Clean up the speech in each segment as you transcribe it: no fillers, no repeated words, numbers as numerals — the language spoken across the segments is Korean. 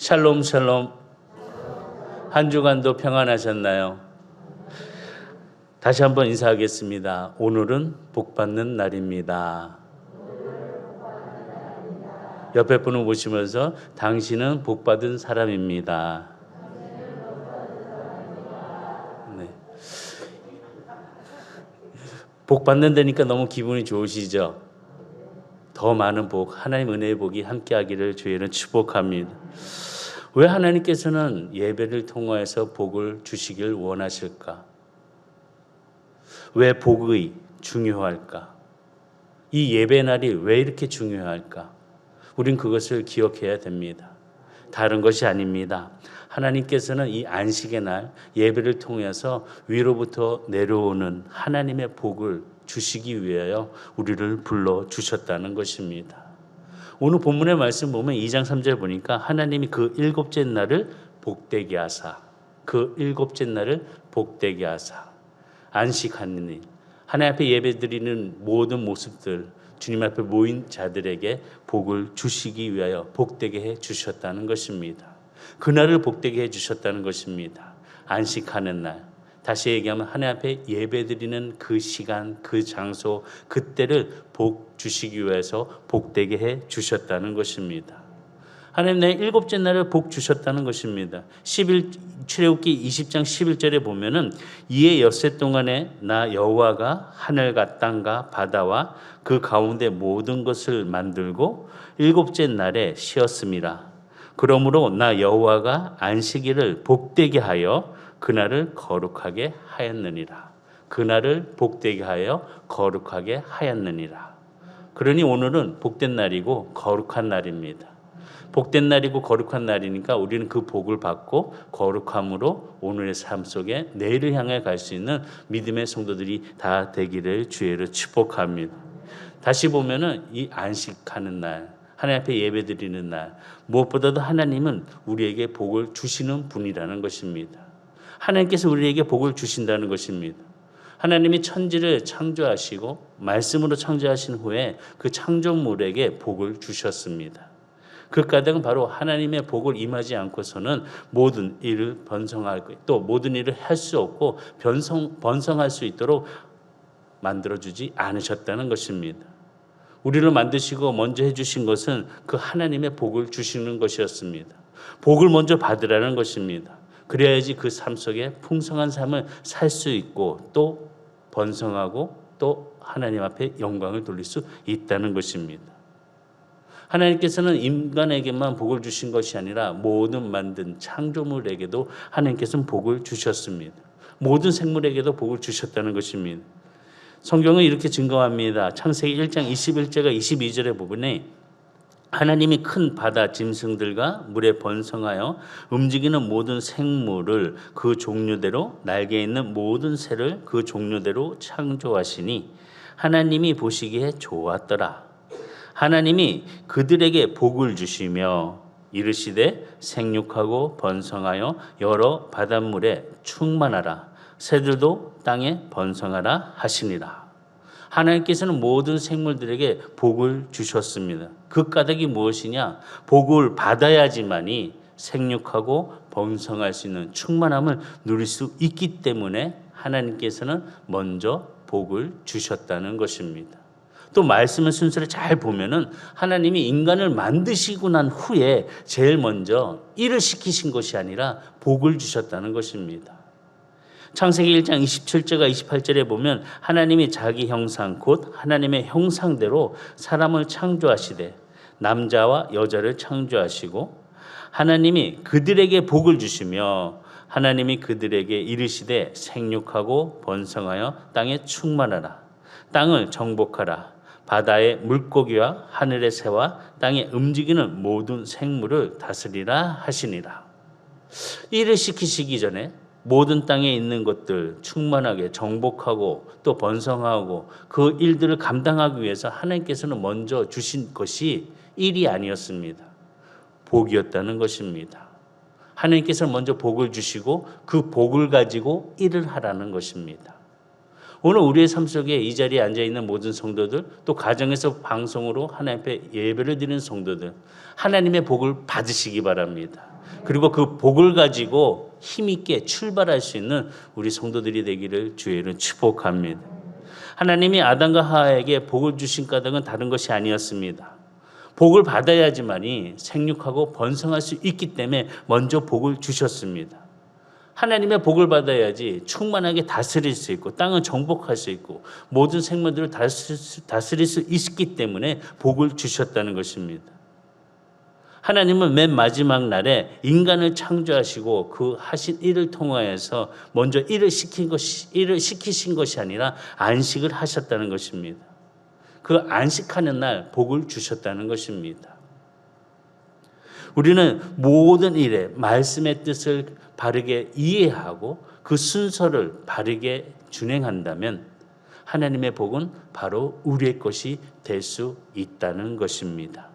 샬롬 샬롬. 한 주간도 평안하셨나요? 다시 한번 인사하겠습니다. 오늘은 복받는 날입니다. 옆에 분을 보시면서 당신은 복받은 사람입니다. 네. 복받는 데니까 너무 기분이 좋으시죠? 더 많은 복, 하나님 은혜의 복이 함께하기를 주의는 축복합니다. 왜 하나님께서는 예배를 통하여서 복을 주시길 원하실까? 왜 복이 중요할까? 이 예배 날이 왜 이렇게 중요할까? 우린 그것을 기억해야 됩니다. 다른 것이 아닙니다. 하나님께서는 이 안식의 날 예배를 통해서 위로부터 내려오는 하나님의 복을 주시기 위하여 우리를 불러주셨다는 것입니다. 오늘 본문의 말씀 보면 2장 3절 보니까 하나님이 그 일곱째 날을 복되게 하사, 그 일곱째 날을 복되게 하사, 안식하는 일, 하나님 앞에 예배드리는 모든 모습들, 주님 앞에 모인 자들에게 복을 주시기 위하여 복되게 해 주셨다는 것입니다. 그날을 복되게 해 주셨다는 것입니다. 안식하는 날, 다시 얘기하면 하나님 앞에 예배드리는 그 시간, 그 장소, 그때를 복 주시기 위해서 복되게 해 주셨다는 것입니다. 하나님 내 일곱째 날을 복 주셨다는 것입니다. 출애굽기 20장 11절에 보면은 이에 엿새 동안에 나 여호와가 하늘과 땅과 바다와 그 가운데 모든 것을 만들고 일곱째 날에 쉬었음이라. 그러므로 나 여호와가 안식일을 복되게 하여 그날을 거룩하게 하였느니라. 그날을 복되게 하여 거룩하게 하였느니라. 그러니 오늘은 복된 날이고 거룩한 날입니다. 복된 날이고 거룩한 날이니까 우리는 그 복을 받고 거룩함으로 오늘의 삶 속에 내일을 향해 갈 수 있는 믿음의 성도들이 다 되기를 주의로 축복합니다. 다시 보면은 이 안식하는 날, 하나님 앞에 예배드리는 날, 무엇보다도 하나님은 우리에게 복을 주시는 분이라는 것입니다. 하나님께서 우리에게 복을 주신다는 것입니다. 하나님이 천지를 창조하시고 말씀으로 창조하신 후에 그 창조물에게 복을 주셨습니다. 그 까닭은 바로 하나님의 복을 임하지 않고서는 모든 일을 번성할 또 모든 일을 할 수 없고 번성할 수 있도록 만들어주지 않으셨다는 것입니다. 우리를 만드시고 먼저 해주신 것은 그 하나님의 복을 주시는 것이었습니다. 복을 먼저 받으라는 것입니다. 그래야지 그 삶 속에 풍성한 삶을 살 수 있고 또 번성하고 또 하나님 앞에 영광을 돌릴 수 있다는 것입니다. 하나님께서는 인간에게만 복을 주신 것이 아니라 모든 만든 창조물에게도 하나님께서는 복을 주셨습니다. 모든 생물에게도 복을 주셨다는 것입니다. 성경은 이렇게 증거합니다. 창세기 1장 21절과 22절의 부분에 하나님이 큰 바다 짐승들과 물에 번성하여 움직이는 모든 생물을 그 종류대로 날개 있는 모든 새를 그 종류대로 창조하시니 하나님이 보시기에 좋았더라. 하나님이 그들에게 복을 주시며 이르시되 생육하고 번성하여 여러 바닷물에 충만하라. 새들도 땅에 번성하라 하시니라. 하나님께서는 모든 생물들에게 복을 주셨습니다. 그 까닭이 무엇이냐? 복을 받아야지만이 생육하고 번성할 수 있는 충만함을 누릴 수 있기 때문에 하나님께서는 먼저 복을 주셨다는 것입니다. 또 말씀의 순서를 잘 보면은 하나님이 인간을 만드시고 난 후에 제일 먼저 일을 시키신 것이 아니라 복을 주셨다는 것입니다. 창세기 1장 27절과 28절에 보면 하나님이 자기 형상 곧 하나님의 형상대로 사람을 창조하시되 남자와 여자를 창조하시고 하나님이 그들에게 복을 주시며 하나님이 그들에게 이르시되 생육하고 번성하여 땅에 충만하라. 땅을 정복하라. 바다의 물고기와 하늘의 새와 땅에 움직이는 모든 생물을 다스리라 하시니라. 일을 시키시기 전에 모든 땅에 있는 것들 충만하게 정복하고 또 번성하고 그 일들을 감당하기 위해서 하나님께서는 먼저 주신 것이 일이 아니었습니다. 복이었다는 것입니다. 하나님께서 먼저 복을 주시고 그 복을 가지고 일을 하라는 것입니다. 오늘 우리의 삶 속에 이 자리에 앉아있는 모든 성도들 또 가정에서 방송으로 하나님 앞에 예배를 드리는 성도들 하나님의 복을 받으시기 바랍니다. 그리고 그 복을 가지고 힘있게 출발할 수 있는 우리 성도들이 되기를 주의 이름으로 축복합니다. 하나님이 아담과 하와에게 복을 주신 까닭은 다른 것이 아니었습니다. 복을 받아야지만이 생육하고 번성할 수 있기 때문에 먼저 복을 주셨습니다. 하나님의 복을 받아야지 충만하게 다스릴 수 있고 땅을 정복할 수 있고 모든 생물들을 다스릴 수 있기 때문에 복을 주셨다는 것입니다. 하나님은 맨 마지막 날에 인간을 창조하시고 그 하신 일을 통하여서 먼저 일을 시키신 것이 아니라 안식을 하셨다는 것입니다. 그 안식하는 날 복을 주셨다는 것입니다. 우리는 모든 일에 말씀의 뜻을 바르게 이해하고 그 순서를 바르게 준행한다면 하나님의 복은 바로 우리의 것이 될 수 있다는 것입니다.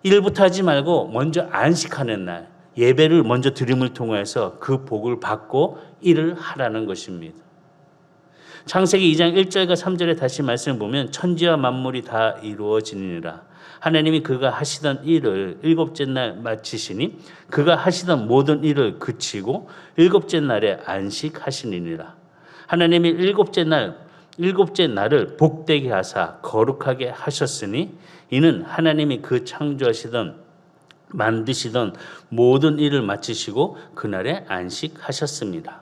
일부터 하지 말고 먼저 안식하는 날 예배를 먼저 드림을 통해서 그 복을 받고 일을 하라는 것입니다. 창세기 2장 1절과 3절에 다시 말씀을 보면 천지와 만물이 다 이루어지니라. 하나님이 그가 하시던 일을 일곱째 날 마치시니 그가 하시던 모든 일을 그치고 일곱째 날에 안식하시니라. 하나님이 일곱째 날을 복되게 하사 거룩하게 하셨으니 이는 하나님이 그 창조하시던 만드시던 모든 일을 마치시고 그날에 안식하셨습니다.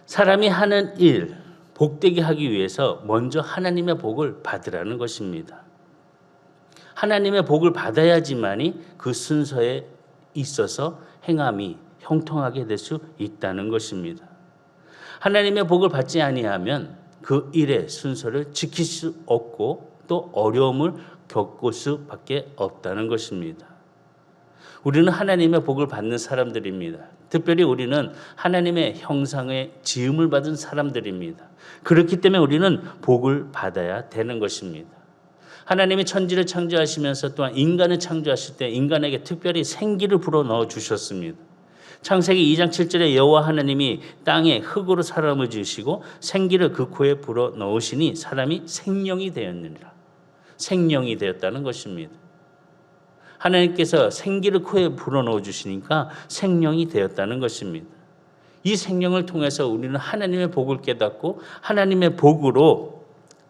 사람이 하는 일 복되게 하기 위해서 먼저 하나님의 복을 받으라는 것입니다. 하나님의 복을 받아야지만이 그 순서에 있어서 행함이 형통하게 될 수 있다는 것입니다. 하나님의 복을 받지 아니하면 그 일의 순서를 지킬 수 없고 또 어려움을 겪을 수밖에 없다는 것입니다. 우리는 하나님의 복을 받는 사람들입니다. 특별히 우리는 하나님의 형상의 지음을 받은 사람들입니다. 그렇기 때문에 우리는 복을 받아야 되는 것입니다. 하나님이 천지를 창조하시면서 또한 인간을 창조하실 때 인간에게 특별히 생기를 불어넣어 주셨습니다. 창세기 2장 7절에 여호와 하나님이 땅에 흙으로 사람을 지으시고 생기를 그 코에 불어넣으시니 사람이 생명이 되었느니라. 생명이 되었다는 것입니다. 하나님께서 생기를 코에 불어넣어 주시니까 생명이 되었다는 것입니다. 이 생명을 통해서 우리는 하나님의 복을 깨닫고 하나님의 복으로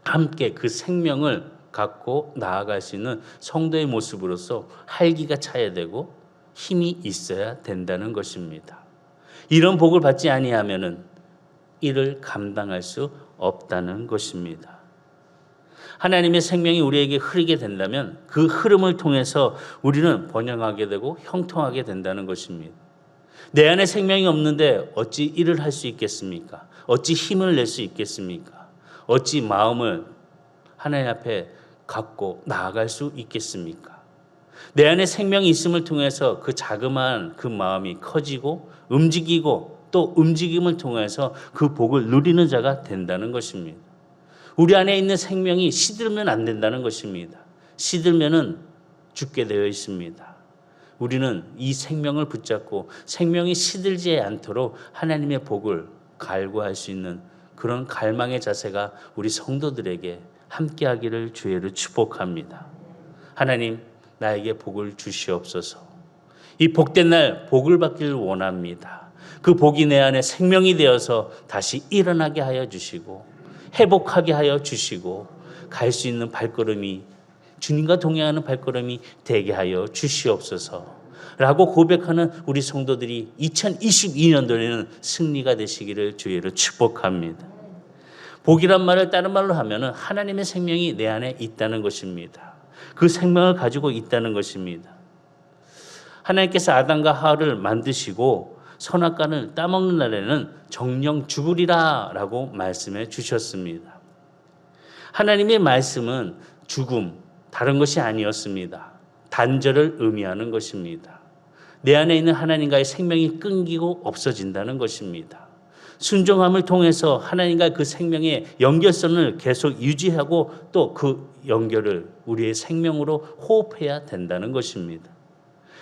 함께 그 생명을 갖고 나아갈 수 있는 성도의 모습으로서 활기가 차야 되고 힘이 있어야 된다는 것입니다. 이런 복을 받지 아니하면은 이를 감당할 수 없다는 것입니다. 하나님의 생명이 우리에게 흐르게 된다면 그 흐름을 통해서 우리는 번영하게 되고 형통하게 된다는 것입니다. 내 안에 생명이 없는데 어찌 일을 할 수 있겠습니까? 어찌 힘을 낼 수 있겠습니까? 어찌 마음을 하나님 앞에 갖고 나아갈 수 있겠습니까? 내 안에 생명이 있음을 통해서 그 자그마한 그 마음이 커지고 움직이고 또 움직임을 통해서 그 복을 누리는 자가 된다는 것입니다. 우리 안에 있는 생명이 시들면 안 된다는 것입니다. 시들면은 죽게 되어 있습니다. 우리는 이 생명을 붙잡고 생명이 시들지 않도록 하나님의 복을 갈구할 수 있는 그런 갈망의 자세가 우리 성도들에게 함께하기를 주의를 축복합니다. 하나님, 나에게 복을 주시옵소서. 이 복된 날 복을 받기를 원합니다. 그 복이 내 안에 생명이 되어서 다시 일어나게 하여 주시고 회복하게 하여 주시고 갈 수 있는 발걸음이 주님과 동행하는 발걸음이 되게 하여 주시옵소서 라고 고백하는 우리 성도들이 2022년도에는 승리가 되시기를 주의를 축복합니다. 복이란 말을 다른 말로 하면 하나님의 생명이 내 안에 있다는 것입니다. 그 생명을 가지고 있다는 것입니다. 하나님께서 아담과 하와를 만드시고 선악과를 따먹는 날에는 정령 죽으리라 라고 말씀해 주셨습니다. 하나님의 말씀은 죽음, 다른 것이 아니었습니다. 단절을 의미하는 것입니다. 내 안에 있는 하나님과의 생명이 끊기고 없어진다는 것입니다. 순종함을 통해서 하나님과 그 생명의 연결선을 계속 유지하고 또 그 연결을 우리의 생명으로 호흡해야 된다는 것입니다.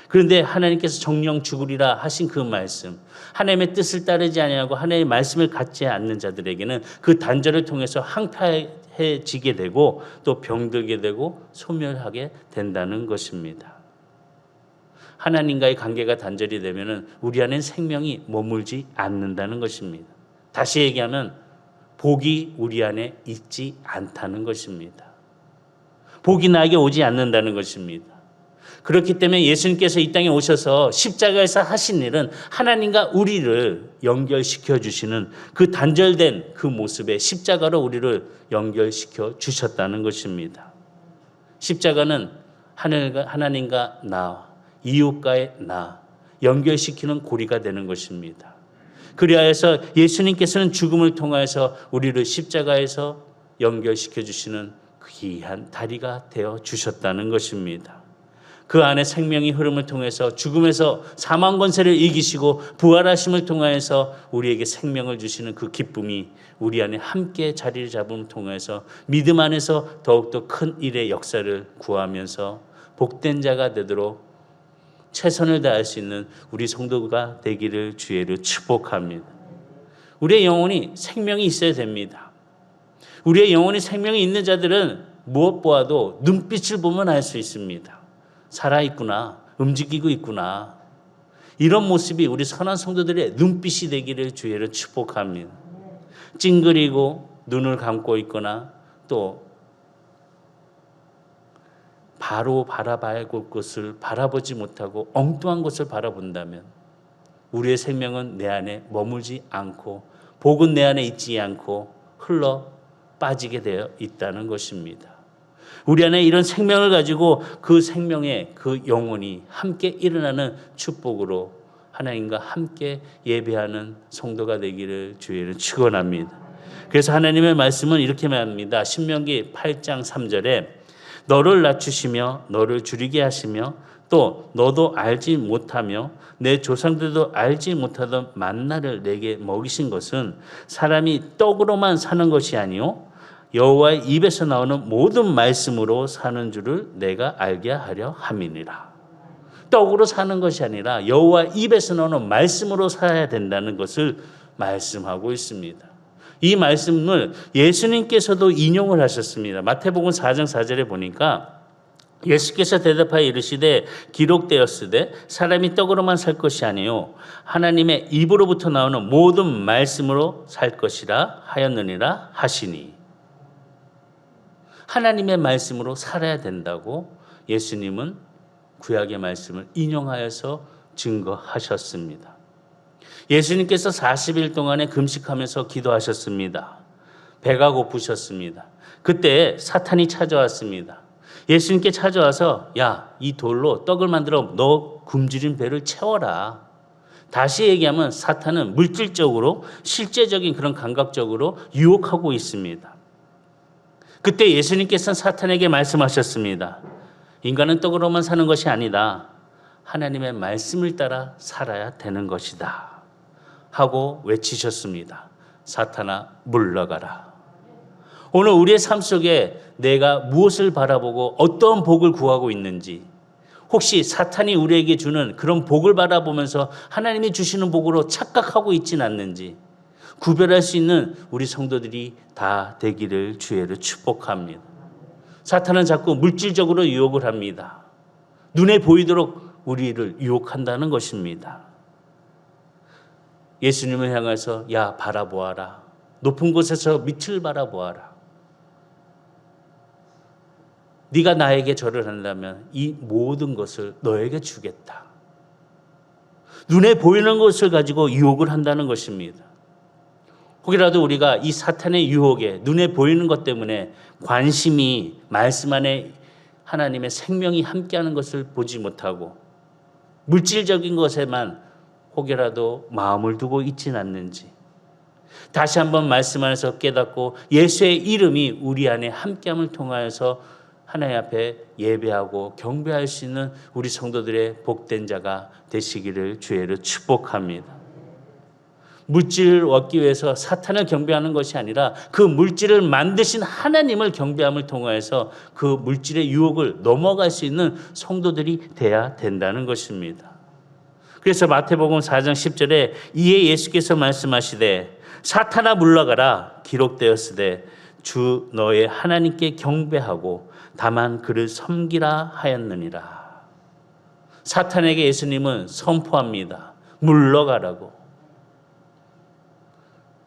그런데 하나님께서 정령 죽으리라 하신 그 말씀, 하나님의 뜻을 따르지 아니하고 하나님의 말씀을 갖지 않는 자들에게는 그 단절을 통해서 황폐해지게 되고 또 병들게 되고 소멸하게 된다는 것입니다. 하나님과의 관계가 단절이 되면은 우리 안엔 생명이 머물지 않는다는 것입니다. 다시 얘기하면 복이 우리 안에 있지 않다는 것입니다. 복이 나에게 오지 않는다는 것입니다. 그렇기 때문에 예수님께서 이 땅에 오셔서 십자가에서 하신 일은 하나님과 우리를 연결시켜 주시는 그 단절된 그 모습에 십자가로 우리를 연결시켜 주셨다는 것입니다. 십자가는 하나님과 나, 이웃과의 나 연결시키는 고리가 되는 것입니다. 그리하여서 예수님께서는 죽음을 통하여서 우리를 십자가에서 연결시켜 주시는 귀한 다리가 되어 주셨다는 것입니다. 그 안에 생명의 흐름을 통해서 죽음에서 사망 권세를 이기시고 부활하심을 통하여서 우리에게 생명을 주시는 그 기쁨이 우리 안에 함께 자리를 잡음을 통해서 믿음 안에서 더욱더 큰 일의 역사를 구하면서 복된 자가 되도록 최선을 다할 수 있는 우리 성도가 되기를 주의로 축복합니다. 우리의 영혼이 생명이 있어야 됩니다. 우리의 영혼이 생명이 있는 자들은 무엇 보아도 눈빛을 보면 알 수 있습니다. 살아있구나, 움직이고 있구나. 이런 모습이 우리 선한 성도들의 눈빛이 되기를 주의로 축복합니다. 찡그리고 눈을 감고 있거나 또 바로 바라봐야 할 것을 바라보지 못하고 엉뚱한 것을 바라본다면 우리의 생명은 내 안에 머물지 않고 복은 내 안에 있지 않고 흘러 빠지게 되어 있다는 것입니다. 우리 안에 이런 생명을 가지고 그 생명의 그 영혼이 함께 일어나는 축복으로 하나님과 함께 예배하는 성도가 되기를 주의로 축원합니다. 그래서 하나님의 말씀은 이렇게 말합니다. 신명기 8장 3절에 너를 낮추시며 너를 줄이게 하시며 또 너도 알지 못하며 내 조상들도 알지 못하던 만나를 내게 먹이신 것은 사람이 떡으로만 사는 것이 아니요 여호와의 입에서 나오는 모든 말씀으로 사는 줄을 내가 알게 하려 함이니라. 떡으로 사는 것이 아니라 여호와의 입에서 나오는 말씀으로 살아야 된다는 것을 말씀하고 있습니다. 이 말씀을 예수님께서도 인용을 하셨습니다. 마태복음 4장 4절에 보니까 예수께서 대답하여 이르시되 기록되었으되 사람이 떡으로만 살 것이 아니요 하나님의 입으로부터 나오는 모든 말씀으로 살 것이라 하였느니라 하시니. 하나님의 말씀으로 살아야 된다고 예수님은 구약의 말씀을 인용하여서 증거하셨습니다. 예수님께서 40일 동안에 금식하면서 기도하셨습니다. 배가 고프셨습니다. 그때 사탄이 찾아왔습니다. 예수님께 찾아와서 야, 이 돌로 떡을 만들어 너 굶주린 배를 채워라. 다시 얘기하면 사탄은 물질적으로 실제적인 그런 감각적으로 유혹하고 있습니다. 그때 예수님께서는 사탄에게 말씀하셨습니다. 인간은 떡으로만 사는 것이 아니다. 하나님의 말씀을 따라 살아야 되는 것이다. 하고 외치셨습니다. 사탄아 물러가라. 오늘 우리의 삶 속에 내가 무엇을 바라보고 어떤 복을 구하고 있는지, 혹시 사탄이 우리에게 주는 그런 복을 바라보면서 하나님이 주시는 복으로 착각하고 있지는 않는지 구별할 수 있는 우리 성도들이 다 되기를 주의로 축복합니다. 사탄은 자꾸 물질적으로 유혹을 합니다. 눈에 보이도록 우리를 유혹한다는 것입니다. 예수님을 향해서 야 바라보아라. 높은 곳에서 밑을 바라보아라. 네가 나에게 절을 한다면 이 모든 것을 너에게 주겠다. 눈에 보이는 것을 가지고 유혹을 한다는 것입니다. 혹이라도 우리가 이 사탄의 유혹에 눈에 보이는 것 때문에 관심이 말씀 안에 하나님의 생명이 함께하는 것을 보지 못하고 물질적인 것에만 혹여라도 마음을 두고 있지는 않는지 다시 한번 말씀 안에서 깨닫고 예수의 이름이 우리 안에 함께함을 통하여서 하나님 앞에 예배하고 경배할 수 있는 우리 성도들의 복된 자가 되시기를 주의로 축복합니다. 물질을 얻기 위해서 사탄을 경배하는 것이 아니라 그 물질을 만드신 하나님을 경배함을 통하여서 그 물질의 유혹을 넘어갈 수 있는 성도들이 돼야 된다는 것입니다. 그래서 마태복음 4장 10절에 이에 예수께서 말씀하시되 사탄아 물러가라 기록되었으되 주 너의 하나님께 경배하고 다만 그를 섬기라 하였느니라. 사탄에게 예수님은 선포합니다. 물러가라고.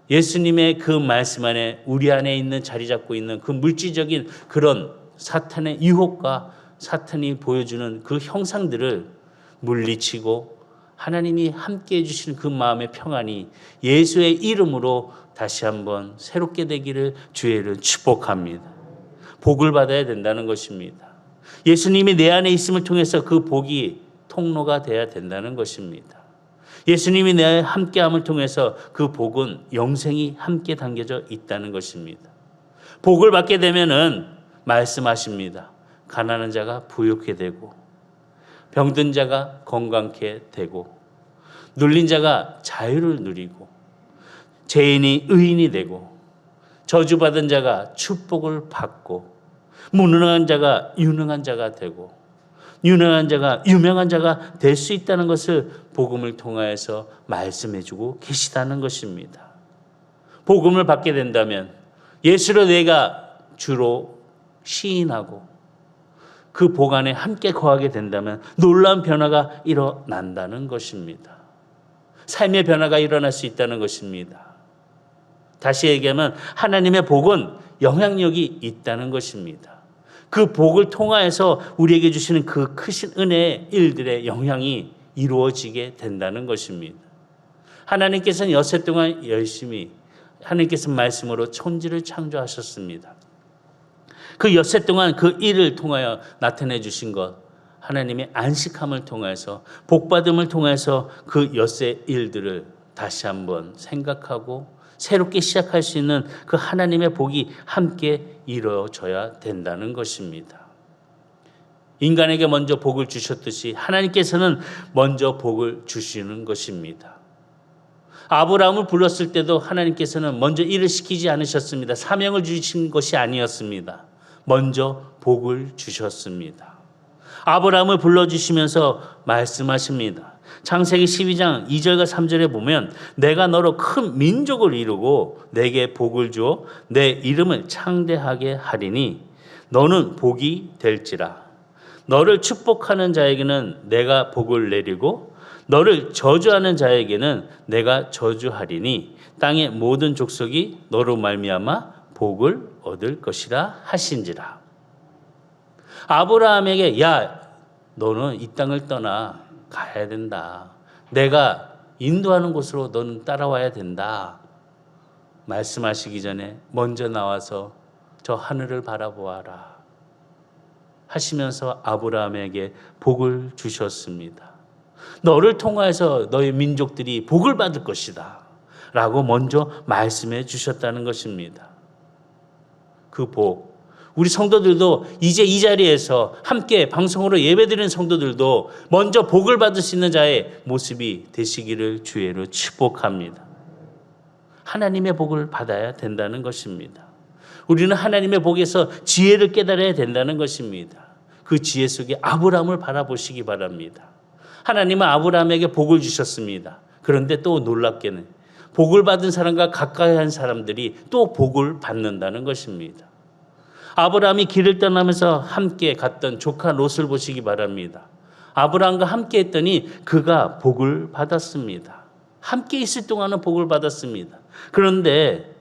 예수님의 그 말씀 안에 우리 안에 있는 자리 잡고 있는 그 물질적인 그런 사탄의 유혹과 사탄이 보여주는 그 형상들을 물리치고 하나님이 함께 해주시는 그 마음의 평안이 예수의 이름으로 다시 한번 새롭게 되기를 주의를 축복합니다. 복을 받아야 된다는 것입니다. 예수님이 내 안에 있음을 통해서 그 복이 통로가 돼야 된다는 것입니다. 예수님이 내 함께함을 통해서 그 복은 영생이 함께 담겨져 있다는 것입니다. 복을 받게 되면은 말씀하십니다. 가난한 자가 부유하게 되고 병든 자가 건강케 되고 눌린 자가 자유를 누리고 죄인이 의인이 되고 저주받은 자가 축복을 받고 무능한 자가 유능한 자가 되고 유능한 자가 유명한 자가 될 수 있다는 것을 복음을 통하여서 말씀해주고 계시다는 것입니다. 복음을 받게 된다면 예수로 내가 주로 시인하고 그 복 안에 함께 거하게 된다면 놀라운 변화가 일어난다는 것입니다. 삶의 변화가 일어날 수 있다는 것입니다. 다시 얘기하면 하나님의 복은 영향력이 있다는 것입니다. 그 복을 통하여서 우리에게 주시는 그 크신 은혜의 일들의 영향이 이루어지게 된다는 것입니다. 하나님께서는 여세 동안 열심히 하나님께서 말씀으로 천지를 창조하셨습니다. 그 엿새 동안 그 일을 통하여 나타내 주신 것, 하나님의 안식함을 통해서 복받음을 통해서 그 엿새 일들을 다시 한번 생각하고 새롭게 시작할 수 있는 그 하나님의 복이 함께 이루어져야 된다는 것입니다. 인간에게 먼저 복을 주셨듯이 하나님께서는 먼저 복을 주시는 것입니다. 아브라함을 불렀을 때도 하나님께서는 먼저 일을 시키지 않으셨습니다. 사명을 주신 것이 아니었습니다. 먼저 복을 주셨습니다. 아브라함을 불러주시면서 말씀하십니다. 창세기 12장 2절과 3절에 보면 내가 너로 큰 민족을 이루고 내게 복을 주어 내 이름을 창대하게 하리니 너는 복이 될지라. 너를 축복하는 자에게는 내가 복을 내리고 너를 저주하는 자에게는 내가 저주하리니 땅의 모든 족속이 너로 말미암아 복을 얻을 것이라 하신지라. 아브라함에게 야 너는 이 땅을 떠나 가야 된다. 내가 인도하는 곳으로 너는 따라와야 된다. 말씀하시기 전에 먼저 나와서 저 하늘을 바라보아라 하시면서 아브라함에게 복을 주셨습니다. 너를 통하여서 너의 민족들이 복을 받을 것이다 라고 먼저 말씀해 주셨다는 것입니다. 그 복, 우리 성도들도 이제 이 자리에서 함께 방송으로 예배드리는 성도들도 먼저 복을 받을 수 있는 자의 모습이 되시기를 주의로 축복합니다. 하나님의 복을 받아야 된다는 것입니다. 우리는 하나님의 복에서 지혜를 깨달아야 된다는 것입니다. 그 지혜 속에 아브라함을 바라보시기 바랍니다. 하나님은 아브라함에게 복을 주셨습니다. 그런데 또 놀랍게는 복을 받은 사람과 가까이 한 사람들이 또 복을 받는다는 것입니다. 아브라함이 길을 떠나면서 함께 갔던 조카 롯을 보시기 바랍니다. 아브라함과 함께 했더니 그가 복을 받았습니다. 함께 있을 동안은 복을 받았습니다. 그런데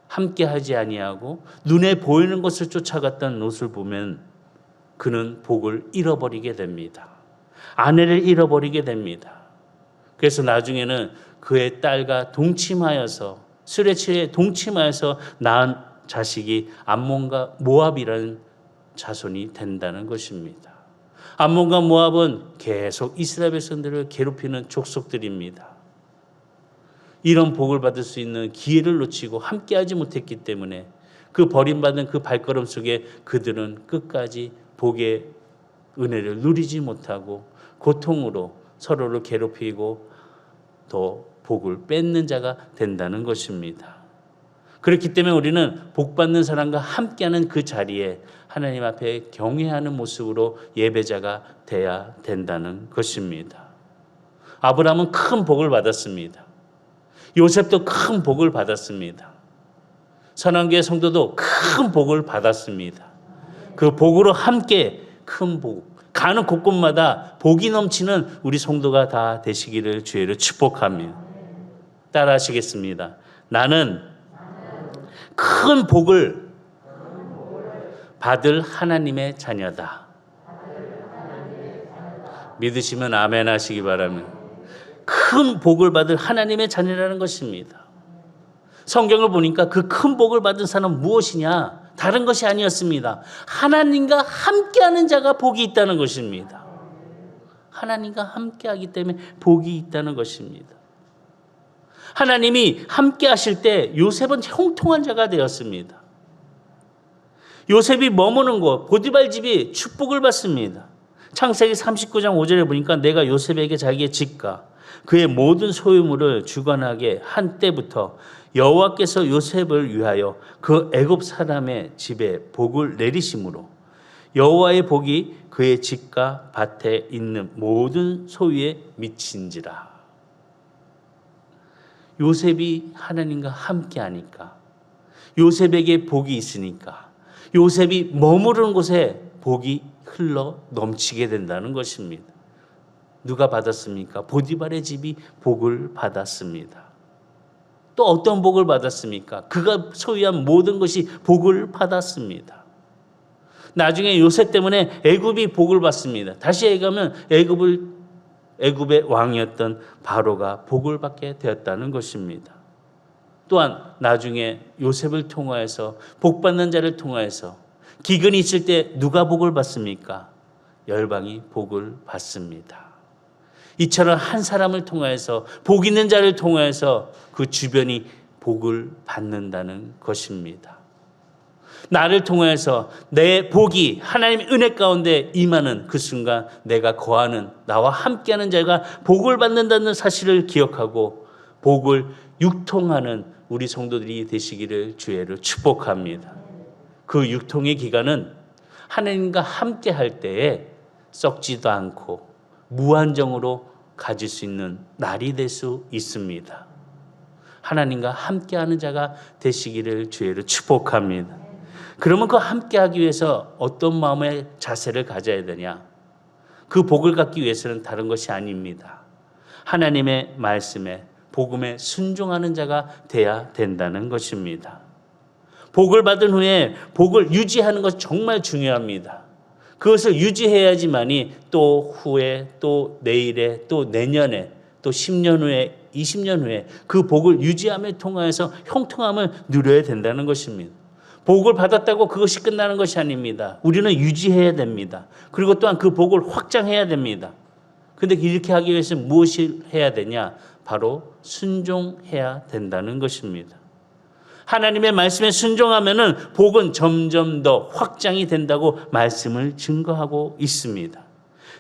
함께 하지 아니하고 눈에 보이는 것을 쫓아갔던 롯을 보면 그는 복을 잃어버리게 됩니다. 아내를 잃어버리게 됩니다. 그래서 나중에는 그의 딸과 동침하여서 술에 취해 동침하여서 낳은 자식이 암몬과 모압이라는 자손이 된다는 것입니다. 암몬과 모압은 계속 이스라엘 백성들을 괴롭히는 족속들입니다. 이런 복을 받을 수 있는 기회를 놓치고 함께하지 못했기 때문에 그 버림받은 그 발걸음 속에 그들은 끝까지 복의 은혜를 누리지 못하고 고통으로 서로를 괴롭히고 더 복을 뺏는 자가 된다는 것입니다. 그렇기 때문에 우리는 복받는 사람과 함께하는 그 자리에 하나님 앞에 경외하는 모습으로 예배자가 돼야 된다는 것입니다. 아브라함은 큰 복을 받았습니다. 요셉도 큰 복을 받았습니다. 선한교회 성도도 큰 복을 받았습니다. 그 복으로 함께 큰 복, 가는 곳곳마다 복이 넘치는 우리 성도가 다 되시기를 주의로 축복합니다. 따라하시겠습니다. 나는 큰 복을 받을 하나님의 자녀다. 믿으시면 아멘 하시기 바랍니다. 큰 복을 받을 하나님의 자녀라는 것입니다. 성경을 보니까 그 큰 복을 받은 사람은 무엇이냐? 다른 것이 아니었습니다. 하나님과 함께하는 자가 복이 있다는 것입니다. 하나님과 함께하기 때문에 복이 있다는 것입니다. 하나님이 함께하실 때 요셉은 형통한 자가 되었습니다. 요셉이 머무는 곳 보디발 집이 축복을 받습니다. 창세기 39장 5절에 보니까 내가 요셉에게 자기의 집과 그의 모든 소유물을 주관하게 한 때부터 여호와께서 요셉을 위하여 그 애굽 사람의 집에 복을 내리심으로 여호와의 복이 그의 집과 밭에 있는 모든 소유에 미친지라. 요셉이 하나님과 함께하니까, 요셉에게 복이 있으니까 요셉이 머무르는 곳에 복이 흘러 넘치게 된다는 것입니다. 누가 받았습니까? 보디발의 집이 복을 받았습니다. 또 어떤 복을 받았습니까? 그가 소유한 모든 것이 복을 받았습니다. 나중에 요셉 때문에 애굽이 복을 받습니다. 다시 얘기하면 애굽의 왕이었던 바로가 복을 받게 되었다는 것입니다. 또한 나중에 요셉을 통하여서 복받는 자를 통하여서 기근이 있을 때 누가 복을 받습니까? 열방이 복을 받습니다. 이처럼 한 사람을 통하여서 복 있는 자를 통하여서 그 주변이 복을 받는다는 것입니다. 나를 통하여서 내 복이 하나님의 은혜 가운데 임하는 그 순간 내가 거하는 나와 함께하는 자가 복을 받는다는 사실을 기억하고 복을 유통하는 우리 성도들이 되시기를 주의로 축복합니다. 그 유통의 기간은 하나님과 함께할 때에 썩지도 않고 무한정으로 가질 수 있는 날이 될 수 있습니다. 하나님과 함께하는 자가 되시기를 주의로 축복합니다. 그러면 그 함께하기 위해서 어떤 마음의 자세를 가져야 되냐? 그 복을 갖기 위해서는 다른 것이 아닙니다. 하나님의 말씀에 복음에 순종하는 자가 돼야 된다는 것입니다. 복을 받은 후에 복을 유지하는 것이 정말 중요합니다. 그것을 유지해야지만이 또 후에 또 내일에 또 내년에 또 10년 후에 20년 후에 그 복을 유지함에 통하여서 형통함을 누려야 된다는 것입니다. 복을 받았다고 그것이 끝나는 것이 아닙니다. 우리는 유지해야 됩니다. 그리고 또한 그 복을 확장해야 됩니다. 그런데 이렇게 하기 위해서 무엇을 해야 되냐? 바로 순종해야 된다는 것입니다. 하나님의 말씀에 순종하면은 복은 점점 더 확장이 된다고 말씀을 증거하고 있습니다.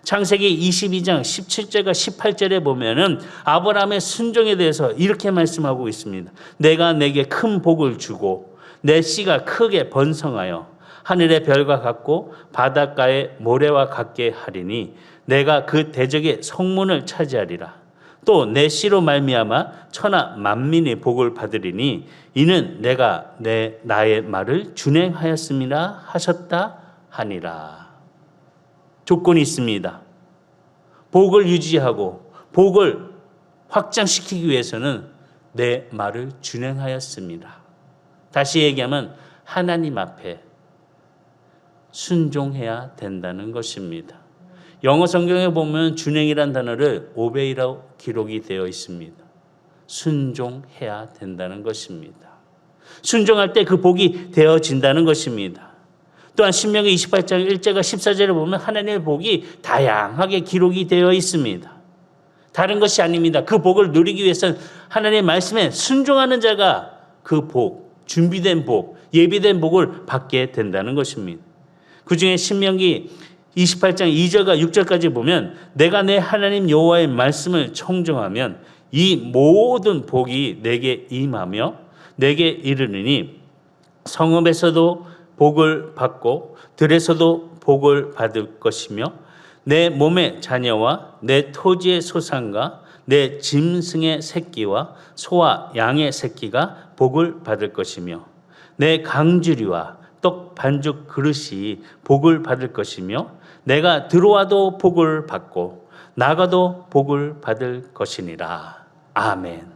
창세기 22장 17절과 18절에 보면은 아브라함의 순종에 대해서 이렇게 말씀하고 있습니다. 내가 내게 큰 복을 주고 내 씨가 크게 번성하여 하늘의 별과 같고 바닷가의 모래와 같게 하리니 내가 그 대적의 성문을 차지하리라. 또 내 씨로 말미암아 천하 만민이 복을 받으리니 이는 내가 나의 말을 준행하였음이라 하셨다 하니라. 조건이 있습니다. 복을 유지하고 복을 확장시키기 위해서는 내 말을 준행하였습니다. 다시 얘기하면 하나님 앞에 순종해야 된다는 것입니다. 영어 성경에 보면 준행이란 단어를 obey라고 기록이 되어 있습니다. 순종해야 된다는 것입니다. 순종할 때 그 복이 되어진다는 것입니다. 또한 신명기 28장 1절과 14절에 보면 하나님의 복이 다양하게 기록이 되어 있습니다. 다른 것이 아닙니다. 그 복을 누리기 위해서는 하나님의 말씀에 순종하는 자가 그 복, 준비된 복, 예비된 복을 받게 된다는 것입니다. 그중에 신명기 28장 2절과 6절까지 보면 내가 내 하나님 여호와의 말씀을 청종하면 이 모든 복이 내게 임하며 내게 이르느니 성읍에서도 복을 받고 들에서도 복을 받을 것이며 내 몸의 자녀와 내 토지의 소산과 내 짐승의 새끼와 소와 양의 새끼가 복을 받을 것이며 내 강주리와 떡 반죽 그릇이 복을 받을 것이며 내가 들어와도 복을 받고 나가도 복을 받을 것이니라. 아멘.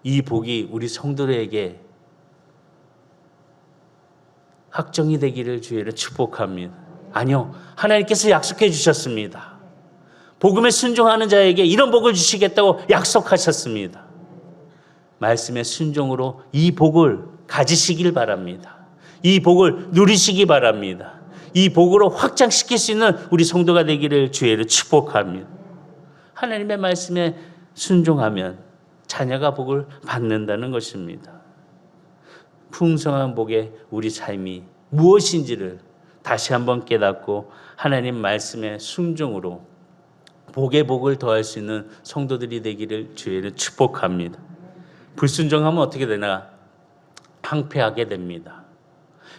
이 복이 우리 성도들에게 확정이 되기를 주의를 축복합니다. 아니요, 하나님께서 약속해 주셨습니다. 복음에 순종하는 자에게 이런 복을 주시겠다고 약속하셨습니다. 말씀의 순종으로 이 복을 가지시길 바랍니다. 이 복을 누리시기 바랍니다. 이 복으로 확장시킬 수 있는 우리 성도가 되기를 주의를 축복합니다. 하나님의 말씀에 순종하면 자녀가 복을 받는다는 것입니다. 풍성한 복의 우리 삶이 무엇인지를 다시 한번 깨닫고 하나님 말씀의 순종으로 복의 복을 더할 수 있는 성도들이 되기를 주의를 축복합니다. 불순종하면 어떻게 되나? 황폐하게 됩니다.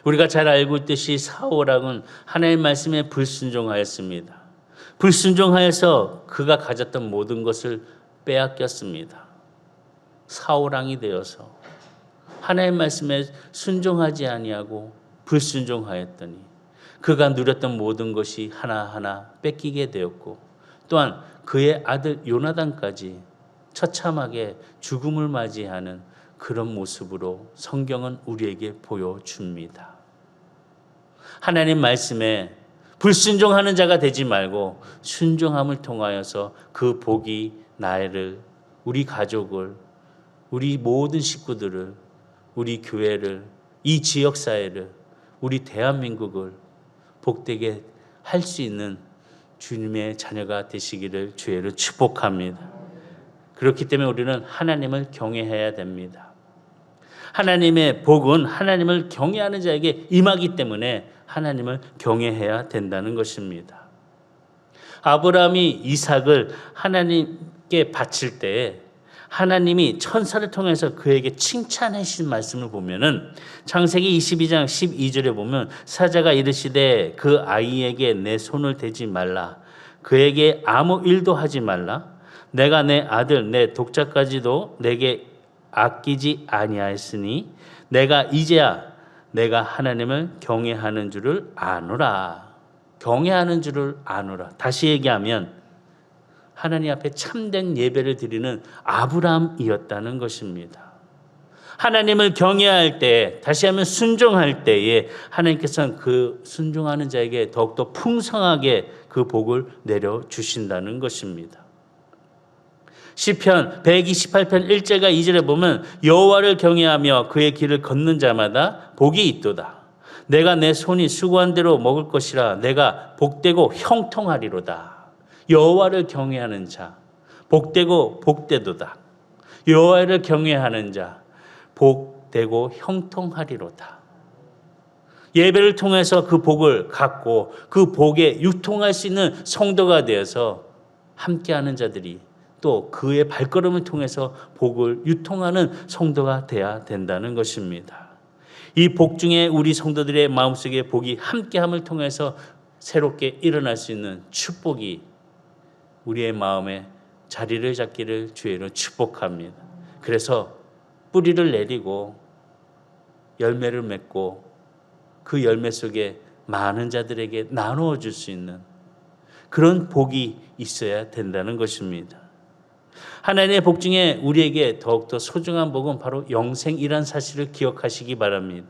우리가 잘 알고 있듯이 사울왕은 하나님 말씀에 불순종하였습니다. 불순종하여서 그가 가졌던 모든 것을 빼앗겼습니다. 사울왕이 되어서 하나님 말씀에 순종하지 아니하고 불순종하였더니 그가 누렸던 모든 것이 하나하나 뺏기게 되었고 또한 그의 아들 요나단까지 처참하게 죽음을 맞이하는 그런 모습으로 성경은 우리에게 보여줍니다. 하나님 말씀에 불순종하는 자가 되지 말고 순종함을 통하여서 그 복이 나를, 우리 가족을, 우리 모든 식구들을, 우리 교회를, 이 지역사회를, 우리 대한민국을 복되게 할 수 있는 주님의 자녀가 되시기를 주의를 축복합니다. 그렇기 때문에 우리는 하나님을 경외해야 됩니다. 하나님의 복은 하나님을 경외하는 자에게 임하기 때문에 하나님을 경외해야 된다는 것입니다. 아브라함이 이삭을 하나님께 바칠 때에 하나님이 천사를 통해서 그에게 칭찬하신 말씀을 보면은 창세기 22장 12절에 보면 사자가 이르시되 그 아이에게 내 손을 대지 말라. 그에게 아무 일도 하지 말라. 내가 내 아들 내 독자까지도 내게 아끼지 아니하였으니 내가 이제야 내가 하나님을 경외하는 줄을 아노라. 경외하는 줄을 아노라. 다시 얘기하면 하나님 앞에 참된 예배를 드리는 아브라함이었다는 것입니다. 하나님을 경외할 때, 다시 하면 순종할 때에 하나님께서는 그 순종하는 자에게 더욱더 풍성하게 그 복을 내려주신다는 것입니다. 시편 128편 1절과 2절에 보면 여호와를 경외하며 그의 길을 걷는 자마다 복이 있도다. 내가 내 손이 수고한 대로 먹을 것이라. 내가 복되고 형통하리로다. 여호와를 경외하는 자 복되고 복되도다. 여호와를 경외하는 자 복되고 형통하리로다. 예배를 통해서 그 복을 갖고 그 복에 유통할 수 있는 성도가 되어서 함께하는 자들이 또 그의 발걸음을 통해서 복을 유통하는 성도가 되어야 된다는 것입니다. 이 복 중에 우리 성도들의 마음속에 복이 함께함을 통해서 새롭게 일어날 수 있는 축복이 우리의 마음에 자리를 잡기를 주의로 축복합니다. 그래서 뿌리를 내리고 열매를 맺고 그 열매 속에 많은 자들에게 나누어 줄 수 있는 그런 복이 있어야 된다는 것입니다. 하나님의 복 중에 우리에게 더욱더 소중한 복은 바로 영생이란 사실을 기억하시기 바랍니다.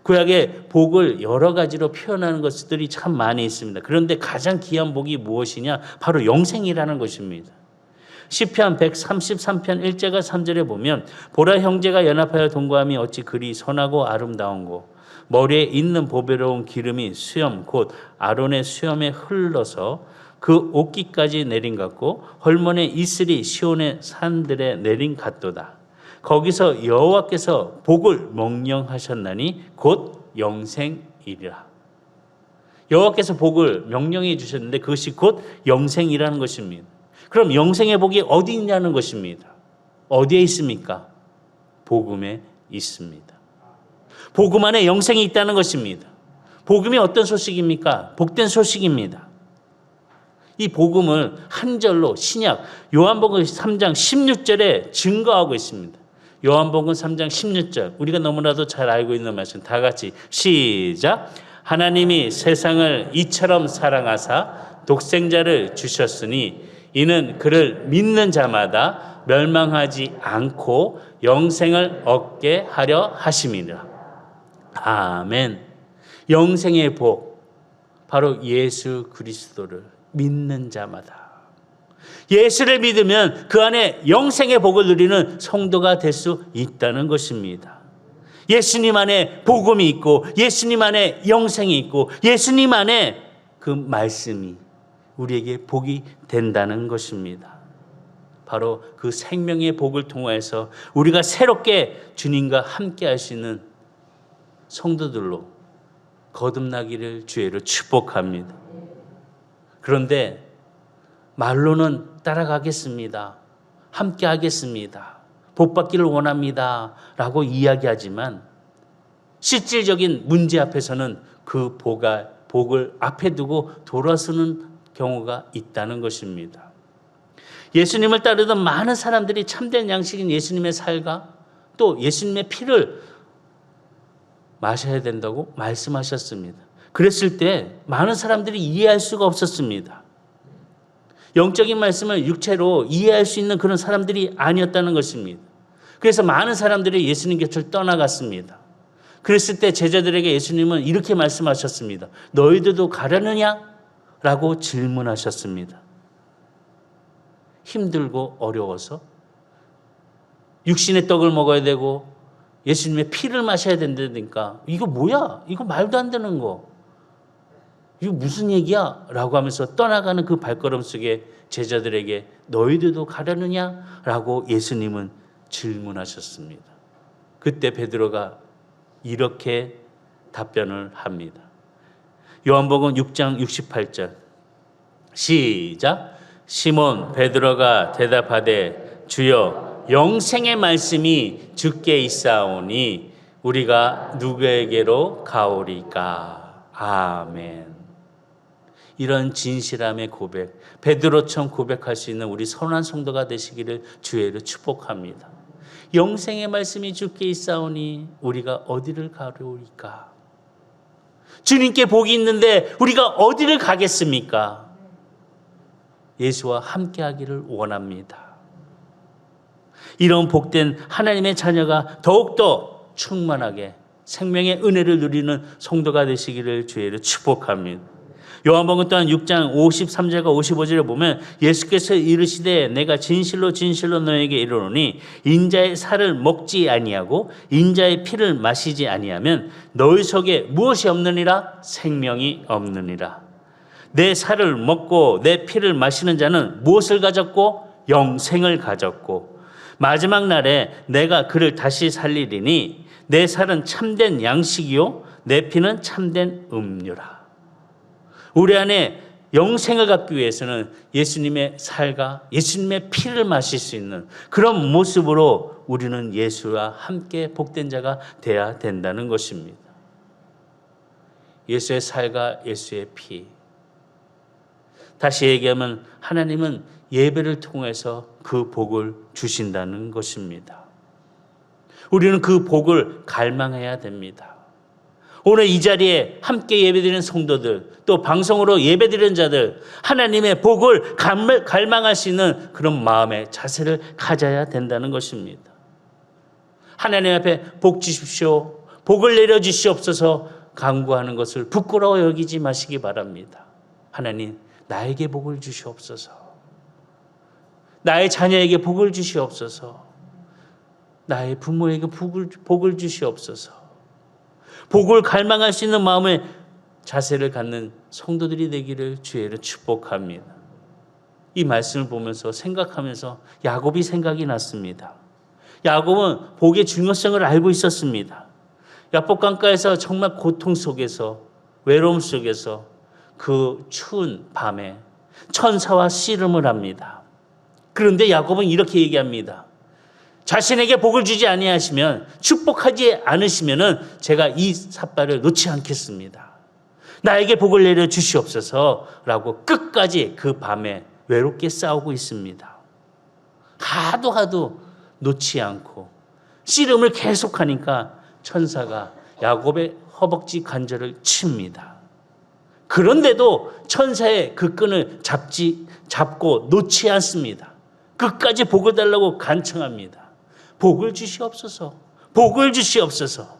구약의 복을 여러 가지로 표현하는 것들이 참 많이 있습니다. 그런데 가장 귀한 복이 무엇이냐? 바로 영생이라는 것입니다. 시편 133편 1절과 3절에 보면 보라 형제가 연합하여 동거함이 어찌 그리 선하고 아름다운고 머리에 있는 보배로운 기름이 수염 곧 아론의 수염에 흘러서 그 옷깃까지 내린 같고 헐몬의 이슬이 시온의 산들에 내린 같도다. 거기서 여호와께서 복을 명령하셨나니 곧 영생이리라. 여호와께서 복을 명령해 주셨는데 그것이 곧 영생이라는 것입니다. 그럼 영생의 복이 어디 있냐는 것입니다. 어디에 있습니까? 복음에 있습니다. 복음 안에 영생이 있다는 것입니다. 복음이 어떤 소식입니까? 복된 소식입니다. 이 복음을 한 절로 신약 요한복음 3장 16절에 증거하고 있습니다. 요한복음 3장 16절, 우리가 너무나도 잘 알고 있는 말씀, 다 같이 시작. 하나님이 세상을 이처럼 사랑하사 독생자를 주셨으니 이는 그를 믿는 자마다 멸망하지 않고 영생을 얻게 하려 하심이라. 아멘. 영생의 복, 바로 예수 그리스도를 믿는 자마다. 예수를 믿으면 그 안에 영생의 복을 누리는 성도가 될 수 있다는 것입니다. 예수님 안에 복음이 있고 예수님 안에 영생이 있고 예수님 안에 그 말씀이 우리에게 복이 된다는 것입니다. 바로 그 생명의 복을 통해서 우리가 새롭게 주님과 함께 할 수 있는 성도들로 거듭나기를 주의로 축복합니다. 그런데 말로는 따라가겠습니다. 함께 하겠습니다. 복 받기를 원합니다. 라고 이야기하지만 실질적인 문제 앞에서는 그 복을 앞에 두고 돌아서는 경우가 있다는 것입니다. 예수님을 따르던 많은 사람들이 참된 양식인 예수님의 살과 또 예수님의 피를 마셔야 된다고 말씀하셨습니다. 그랬을 때 많은 사람들이 이해할 수가 없었습니다. 영적인 말씀을 육체로 이해할 수 있는 그런 사람들이 아니었다는 것입니다. 그래서 많은 사람들이 예수님 곁을 떠나갔습니다. 그랬을 때 제자들에게 예수님은 이렇게 말씀하셨습니다. 너희들도 가려느냐? 라고 질문하셨습니다. 힘들고 어려워서 육신의 떡을 먹어야 되고 예수님의 피를 마셔야 된다니까 이거 뭐야? 이거 말도 안 되는 거. 이거 무슨 얘기야? 라고 하면서 떠나가는 그 발걸음 속에 제자들에게 너희들도 가려느냐? 라고 예수님은 질문하셨습니다. 그때 베드로가 이렇게 답변을 합니다. 요한복음 6장 68절 시작. 시몬 베드로가 대답하되 주여 영생의 말씀이 주께 있사오니 우리가 누구에게로 가오리까. 아멘. 이런 진실함의 고백, 베드로처럼 고백할 수 있는 우리 선한 성도가 되시기를 주의로 축복합니다. 영생의 말씀이 주께 있사오니 우리가 어디를 가려울까? 주님께 복이 있는데 우리가 어디를 가겠습니까? 예수와 함께하기를 원합니다. 이런 복된 하나님의 자녀가 더욱더 충만하게 생명의 은혜를 누리는 성도가 되시기를 주의로 축복합니다. 요한복음 또한 6장 53절과 55절에 보면 예수께서 이르시되 내가 진실로 진실로 너에게 이르노니 인자의 살을 먹지 아니하고 인자의 피를 마시지 아니하면 너희 속에 무엇이 없느니라? 생명이 없느니라. 내 살을 먹고 내 피를 마시는 자는 무엇을 가졌고? 영생을 가졌고 마지막 날에 내가 그를 다시 살리리니 내 살은 참된 양식이요 내 피는 참된 음료라. 우리 안에 영생을 갖기 위해서는 예수님의 살과 예수님의 피를 마실 수 있는 그런 모습으로 우리는 예수와 함께 복된 자가 되어야 된다는 것입니다. 예수의 살과 예수의 피. 다시 얘기하면 하나님은 예배를 통해서 그 복을 주신다는 것입니다. 우리는 그 복을 갈망해야 됩니다. 오늘 이 자리에 함께 예배드리는 성도들, 또 방송으로 예배드리는 자들, 하나님의 복을 갈망할 수 있는 그런 마음의 자세를 가져야 된다는 것입니다. 하나님 앞에 복 주십시오, 복을 내려주시옵소서 간구하는 것을 부끄러워 여기지 마시기 바랍니다. 하나님, 나에게 복을 주시옵소서. 나의 자녀에게 복을 주시옵소서. 나의 부모에게 복을 주시옵소서. 복을 갈망할 수 있는 마음의 자세를 갖는 성도들이 되기를 주의로 축복합니다. 이 말씀을 보면서 생각하면서 야곱이 생각이 났습니다. 야곱은 복의 중요성을 알고 있었습니다. 야복강가에서 정말 고통 속에서 외로움 속에서 그 추운 밤에 천사와 씨름을 합니다. 그런데 야곱은 이렇게 얘기합니다. 자신에게 복을 주지 아니하시면 축복하지 않으시면은 제가 이 삿발을 놓지 않겠습니다. 나에게 복을 내려 주시옵소서라고 끝까지 그 밤에 외롭게 싸우고 있습니다. 하도 놓지 않고 씨름을 계속하니까 천사가 야곱의 허벅지 관절을 칩니다. 그런데도 천사의 그 끈을 잡고 놓지 않습니다. 끝까지 복을 달라고 간청합니다. 복을 주시옵소서. 복을 주시옵소서.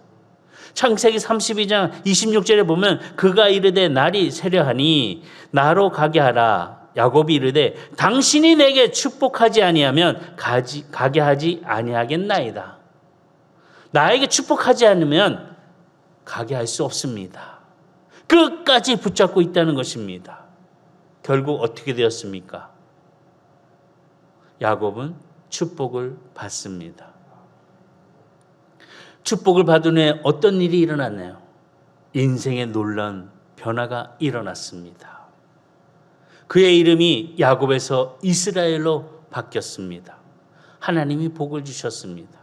창세기 32장 26절에 보면 그가 이르되 날이 세려하니 나로 가게 하라. 야곱이 이르되 당신이 내게 축복하지 아니하면 가게 하지 아니하겠나이다. 나에게 축복하지 않으면 가게 할 수 없습니다. 끝까지 붙잡고 있다는 것입니다. 결국 어떻게 되었습니까? 야곱은 축복을 받습니다. 축복을 받은 후에 어떤 일이 일어났나요? 인생의 놀라운 변화가 일어났습니다. 그의 이름이 야곱에서 이스라엘로 바뀌었습니다. 하나님이 복을 주셨습니다.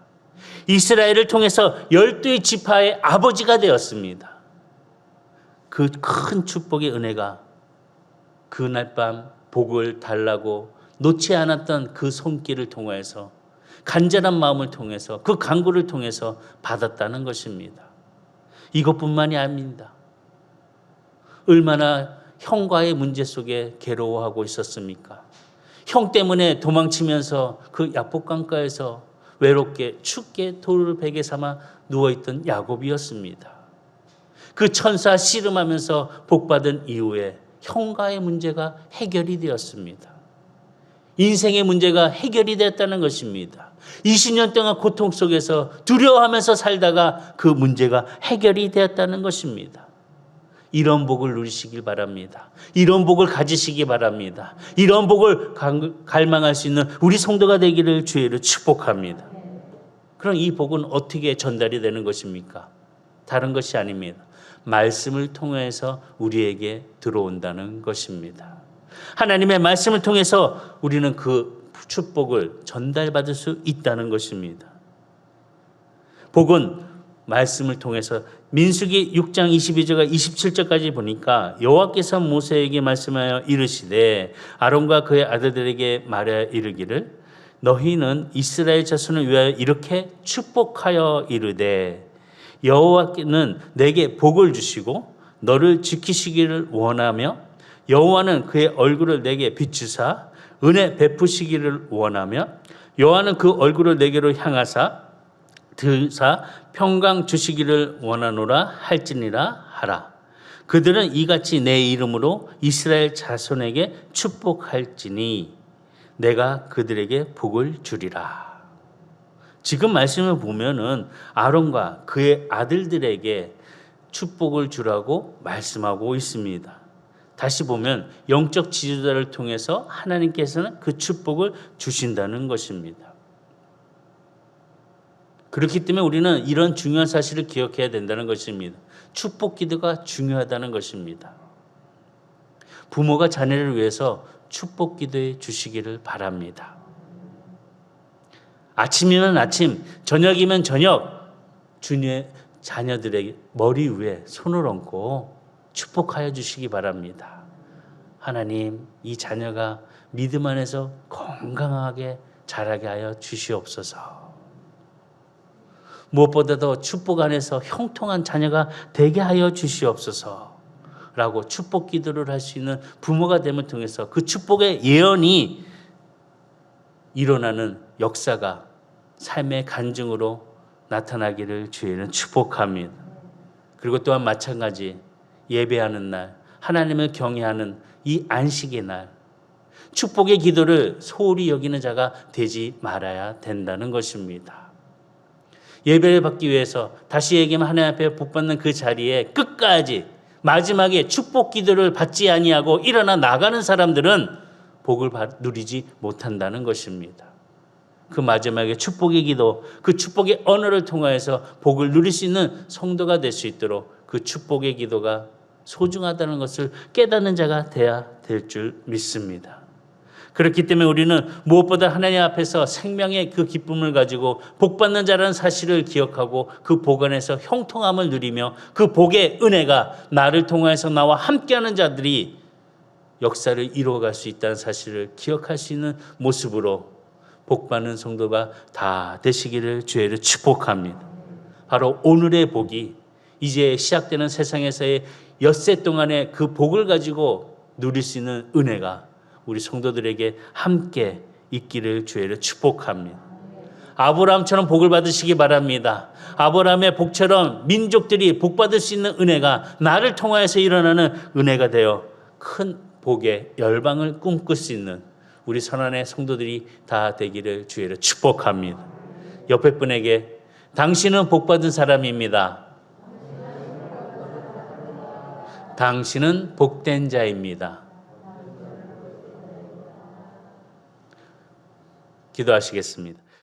이스라엘을 통해서 12의 지파의 아버지가 되었습니다. 그 큰 축복의 은혜가 그날 밤 복을 달라고 놓지 않았던 그 손길을 통해서 간절한 마음을 통해서 그 간구를 통해서 받았다는 것입니다. 이것뿐만이 아닙니다. 얼마나 형과의 문제 속에 괴로워하고 있었습니까? 형 때문에 도망치면서 그 야복강가에서 외롭게 춥게 돌을 베개 삼아 누워있던 야곱이었습니다. 그 천사 씨름하면서 복받은 이후에 형과의 문제가 해결이 되었습니다. 인생의 문제가 해결이 됐다는 것입니다. 20년 동안 고통 속에서 두려워하면서 살다가 그 문제가 해결이 되었다는 것입니다. 이런 복을 누리시길 바랍니다. 이런 복을 가지시기 바랍니다. 이런 복을 갈망할 수 있는 우리 성도가 되기를 주의로 축복합니다. 그럼 이 복은 어떻게 전달이 되는 것입니까? 다른 것이 아닙니다. 말씀을 통해서 우리에게 들어온다는 것입니다. 하나님의 말씀을 통해서 우리는 그 축복을 전달받을 수 있다는 것입니다. 복은 말씀을 통해서 민수기 6장 22절과 27절까지 보니까 여호와께서 모세에게 말씀하여 이르시되 아론과 그의 아들들에게 말하여 이르기를 너희는 이스라엘 자손을 위하여 이렇게 축복하여 이르되 여호와께는 내게 복을 주시고 너를 지키시기를 원하며 여호와는 그의 얼굴을 내게 비추사 은혜 베푸시기를 원하며 여호와는 그 얼굴을 내게로 향하사 드사 평강 주시기를 원하노라 할지니라 하라. 그들은 이같이 내 이름으로 이스라엘 자손에게 축복할지니 내가 그들에게 복을 주리라. 지금 말씀을 보면은 아론과 그의 아들들에게 축복을 주라고 말씀하고 있습니다. 다시 보면 영적 지도자를 통해서 하나님께서는 그 축복을 주신다는 것입니다. 그렇기 때문에 우리는 이런 중요한 사실을 기억해야 된다는 것입니다. 축복 기도가 중요하다는 것입니다. 부모가 자녀를 위해서 축복 기도해 주시기를 바랍니다. 아침이면 아침, 저녁이면 저녁, 주님의 자녀들에게 머리 위에 손을 얹고 축복하여 주시기 바랍니다. 하나님, 이 자녀가 믿음 안에서 건강하게 자라게 하여 주시옵소서. 무엇보다도 축복 안에서 형통한 자녀가 되게 하여 주시옵소서. 라고 축복 기도를 할 수 있는 부모가 됨을 통해서 그 축복의 예언이 일어나는 역사가 삶의 간증으로 나타나기를 주의는 축복합니다. 그리고 또한 마찬가지 예배하는 날, 하나님을 경외하는 이 안식의 날, 축복의 기도를 소홀히 여기는 자가 되지 말아야 된다는 것입니다. 예배를 받기 위해서 다시 얘기하면 하나님 앞에 복받는 그 자리에 끝까지 마지막에 축복 기도를 받지 아니하고 일어나 나가는 사람들은 복을 누리지 못한다는 것입니다. 그 마지막에 축복의 기도, 그 축복의 언어를 통하여서 복을 누릴 수 있는 성도가 될 수 있도록 그 축복의 기도가 소중하다는 것을 깨닫는 자가 돼야 될 줄 믿습니다. 그렇기 때문에 우리는 무엇보다 하나님 앞에서 생명의 그 기쁨을 가지고 복받는 자라는 사실을 기억하고 그 복 안에서 형통함을 누리며 그 복의 은혜가 나를 통하여서 나와 함께하는 자들이 역사를 이루어갈 수 있다는 사실을 기억할 수 있는 모습으로 복받는 성도가 다 되시기를 주의로 축복합니다. 바로 오늘의 복이 이제 시작되는 세상에서의 엿새 동안의 그 복을 가지고 누릴 수 있는 은혜가 우리 성도들에게 함께 있기를 주의로 축복합니다. 아브라함처럼 복을 받으시기 바랍니다. 아브라함의 복처럼 민족들이 복받을 수 있는 은혜가 나를 통하여서 일어나는 은혜가 되어 큰 복의 열방을 꿈꿀 수 있는 우리 선한의 성도들이 다 되기를 주의로 축복합니다. 옆에 분에게 당신은 복받은 사람입니다. 당신은 복된 자입니다. 기도하시겠습니다.